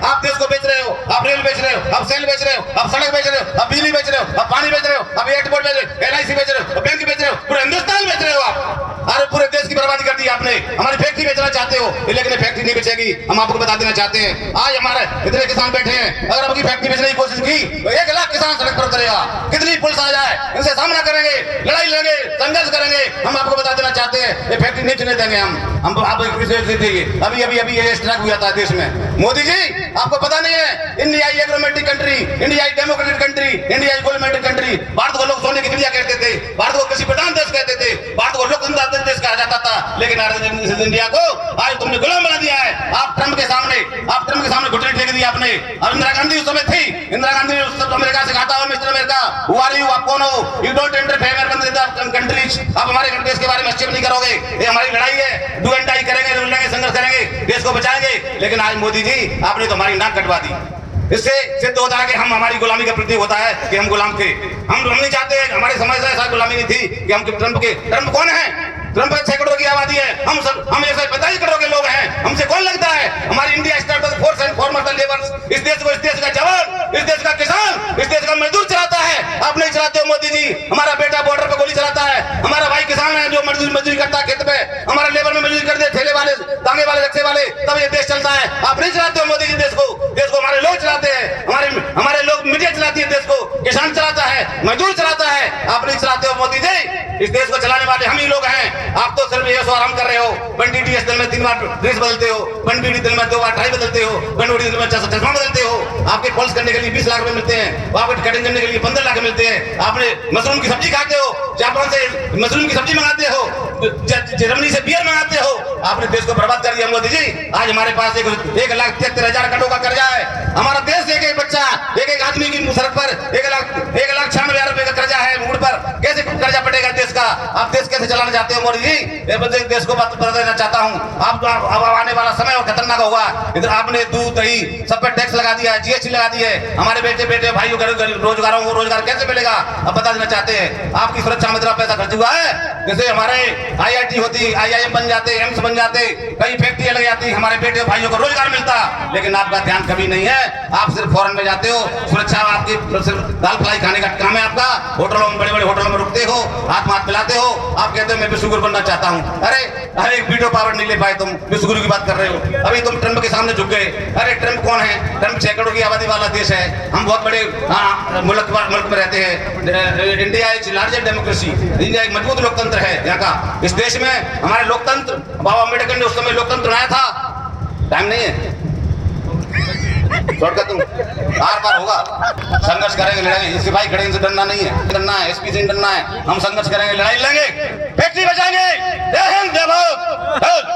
आप देश को बेच रहे हो, आप रेल बेच रहे हो, आप सेल बेच रहे हो, आप सड़क बेच रहे हो, आप बिजली बेच रहे हो, आप पानी बेच रहे हो, आप एयरपोर्ट बेच रहे हो, LIC बेच रहे हो, बैंक बेच रहे हो, पूरे हिंदुस्तान बेच रहे हो आप। अरे पूरे देश की बर्बादी कर दी आपने। हमारी फैक्ट्री बेचना चाहते हो, लेकिन फैक्ट्री नहीं बेचेगी। हम आपको बता देना चाहते हैं, आज हमारे इतने किसान बैठे हैं, अगर आपकी फैक्ट्री बेचने की कोशिश की तो 1 लाख किसान सड़क पर उतरेगा। कितनी पुलिस आ जाए, इनसे सामना करेंगे, लड़ाई लड़ेंगे, संघर्ष करेंगे। हम आपको बता देना चाहते हैं, ये फैक्ट्री नहीं चलने देंगे हम आप अभी ये स्ट्राइक हुआ था देश में। मोदी जी आपको पता नहीं है, इंडिया एग्रोमेटिक country, India democratic country, India गोल्मेटिक कंट्री। भारत को लोग सोने की चिड़िया कहते थे, भारत को कृषि प्रधान देश कहते थे, भारत को लोकतंत्र देश कहा जाता था, लेकिन आज इंडिया को आज तुमने गुलाम बना दिया है। आप ट्रंप के सामने घुटने टेक दिए आपने। और इंदिरा गांधी उस समय थी, इंदिरा गांधी ने अमेरिका से कहा था, mister America who are you, आप कौन हो, you don't interfere with the countries. आप हमारे देश के बारे में हस्तक्षेप नहीं करोगे, ये हमारी लड़ाई है, डू एंड डाई करेंगे, लड़ेंगे, संघर्ष करेंगे, देश को बचाएंगे। लेकिन आज मोदी जी आपने तो हमारी नाक कटवा दी। इससे सिद्ध होता है कि हम हमारी गुलामी का प्रतीक होता है कि हम गुलाम थे। हम नहीं चाहते, हमारे समाज से ऐसा गुलामी नहीं थी कि हम ट्रंप कौन है? ट्रंप 6 करोड़ की आबादी है, हम 145 करोड़ के लोग हैं, हमसे कौन लगता है? हमारी India start force and farmer labours, इस देश को, इस देश का जवान, इस देश का किसान, इस देश का मजदूर चलाता है। आप नहीं चलाते हो मोदी जी। हमारा बेटा बॉर्डर पे गोली चलाता है, हमारा भाई किसान है जो मजदूरी करता है खेत पे, हमारा लेबर में मजदूरी करते हैं, ठेले वाले, तांगे वाले, रिक्शे वाले, तब ये देश चलता है। आप नहीं चलाते हो मोदी जी देश को हमारे लोग चलाते हैं, हमारे लोग, मीडिया चलाती है देश को, किसान चलाता है, मजदूर चलाता है। आप नहीं चलाते हो मोदी जी। इस देश को चलाने वाले हम ही लोग हैं। आप तो सिर्फ ये आराम कर रहे हो। बंटी दिन में 3 बार ड्रेस बदलते हो, बंटी दिन में 2 बार टाई बदलते हो, बंटी दिन में चश्मा बदलते हो। आपके पॉलिश करने के लिए 20 लाख रुपए मिलते हैं, आपके कटिंग करने के लिए 15 लाख मिलते हैं। आपने मशरूम की सब्जी खाते हो, जापान से मशरूम की सब्जी मंगाते हो, जर्मनी से बियर मंगाते हो। आपने देश को बर्बाद कर दिया मोदी जी। आज हमारे पास 1,73,000 करोड़ का कर्जा है। हमारा देश एक बच्चा, एक आदमी की सड़क पर 1,96,000 रुपए का कर्जा है मुड़ पर। कैसे कर्जा पड़ेगा देश का? आप देश कैसे चलाना चाहते हो मोदी जी? देश को बता देना चाहता हूँ, आप आने वाला समय और खतरनाक होगा। इधर आपने दूध दही सब पे टैक्स लगा दिया है, GST लगा दी है। हमारे बेटे भाइयों रोजगारों को रोजगार कैसे मिलेगा? अब बता देना चाहते हैं। आपकी सुरक्षा में इतना पैसा खर्च हुआ है, जैसे हमारे IIT होती, IIM बन जाते, एम्स बन जाते, कई फैक्ट्रियां लग जाती, हमारे बेटे भाइयों को रोजगार मिलता। लेकिन आपका ध्यान कभी नहीं है। आप सिर्फ फॉरेन में जाते हो, सुरक्षा आपकी सिर्फ दाल फ्राई खाने का काम है आपका। होटलों में, बड़े होटलों में रुकते हो, हाथ पिलाते हो। आप कहते हो मैं विश्व गुरु बनना चाहता हूँ। अरे एक वीडियो पावर नहीं ले पाए, तुम विश्व गुरु की बात कर रहे हो। अभी तुम ट्रंप के सामने झुक गए। अरे ट्रंप कौन है? ट्रंप 6 करोड़ की आबादी वाला देश है। हम बहुत बड़े मुल्क में रहते हैं। India is largest democracy, India एक मजबूत लोकतंत्र है यहाँ का। इस देश में हमारे लोकतंत्र, बाबा अम्बेडकर ने उस समय लोकतंत्र बनाया था। टाइम नहीं है, छोड़कर तुम आर पार होगा। संघर्ष करेंगे, लड़ेंगे। सिपाही खड़े, इनसे डरना नहीं है, डरना है, SP से डरना है। हम संघर्ष करेंगे, लड़ाई लड़ेंगे, फैक्ट्री बचाएंगे। जय हिंद, जय भारत।